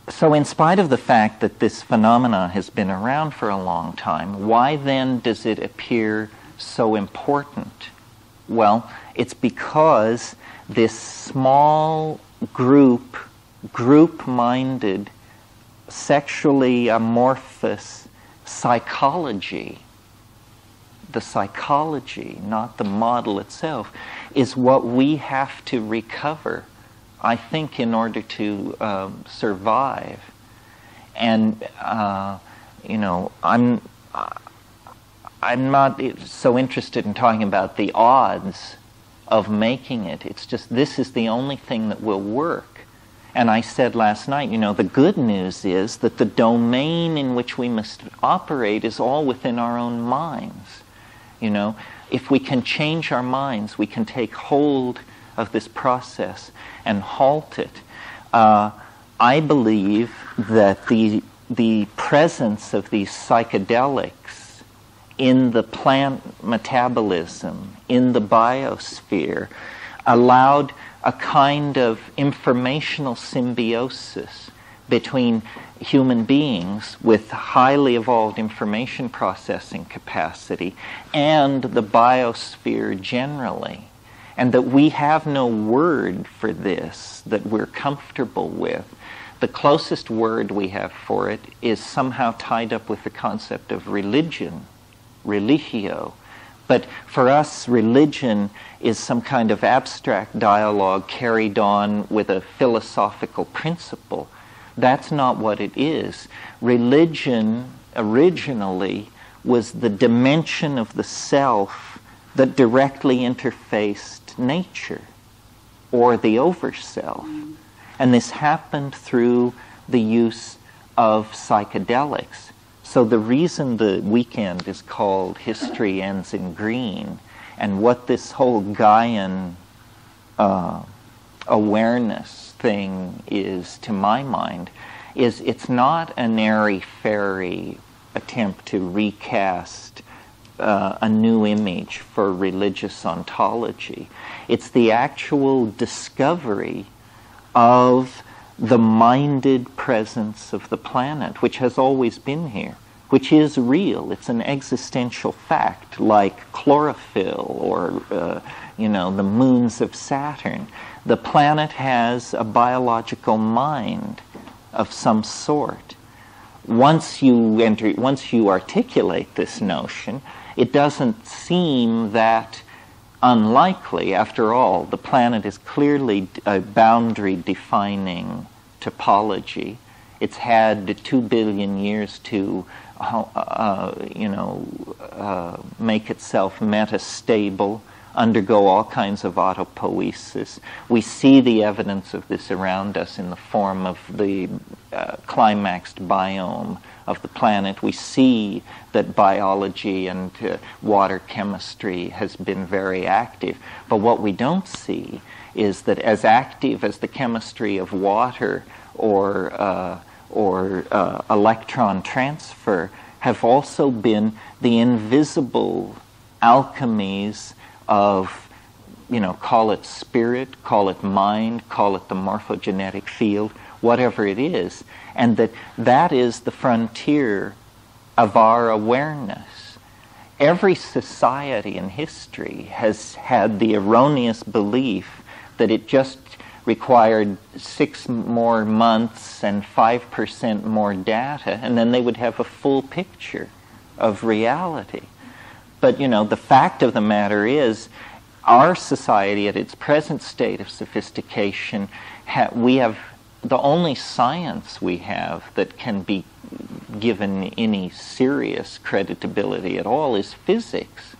So in spite of the fact that this phenomena has been around for a long time, why then does it appear so important? Well, it's because this small group-minded, sexually amorphous psychology, the psychology, not the model itself, is what we have to recover, I think, in order to survive. And I'm not so interested in talking about the odds of making it. It's just this is the only thing that will work. And I said last night, the good news is that the domain in which we must operate is all within our own minds. If we can change our minds, we can take hold of this process and halt it. I believe that the presence of these psychedelics in the plant metabolism, in the biosphere, allowed a kind of informational symbiosis between human beings with highly evolved information processing capacity and the biosphere generally. And that we have no word for this that we're comfortable with. The closest word we have for it is somehow tied up with the concept of religion, religio. But for us, religion is some kind of abstract dialogue carried on with a philosophical principle. That's not what it is. Religion originally was the dimension of the self that directly interfaced nature or the overself. And this happened through the use of psychedelics. So the reason the weekend is called History Ends in Green, and what this whole Gaian awareness thing is, to my mind, is it's not an airy-fairy attempt to recast a new image for religious ontology. It's the actual discovery of the minded presence of the planet, which has always been here, which is real. It's an existential fact, like chlorophyll or the moons of Saturn. The planet has a biological mind of some sort. Once you articulate this notion, it doesn't seem that unlikely. After all, the planet is clearly a boundary-defining topology. It's had 2 billion years to, make itself metastable, undergo all kinds of autopoiesis. We see the evidence of this around us in the form of the climaxed biome of the planet. We see that biology and water chemistry has been very active. But what we don't see is that as active as the chemistry of water or electron transfer have also been the invisible alchemies of, call it spirit, call it mind, call it the morphogenetic field, whatever it is, and that is the frontier of our awareness. Every society in history has had the erroneous belief that it just required 6 more months and 5% more data, and then they would have a full picture of reality. But, the fact of the matter is, our society at its present state of sophistication, we have the only science we have that can be given any serious creditability at all is physics.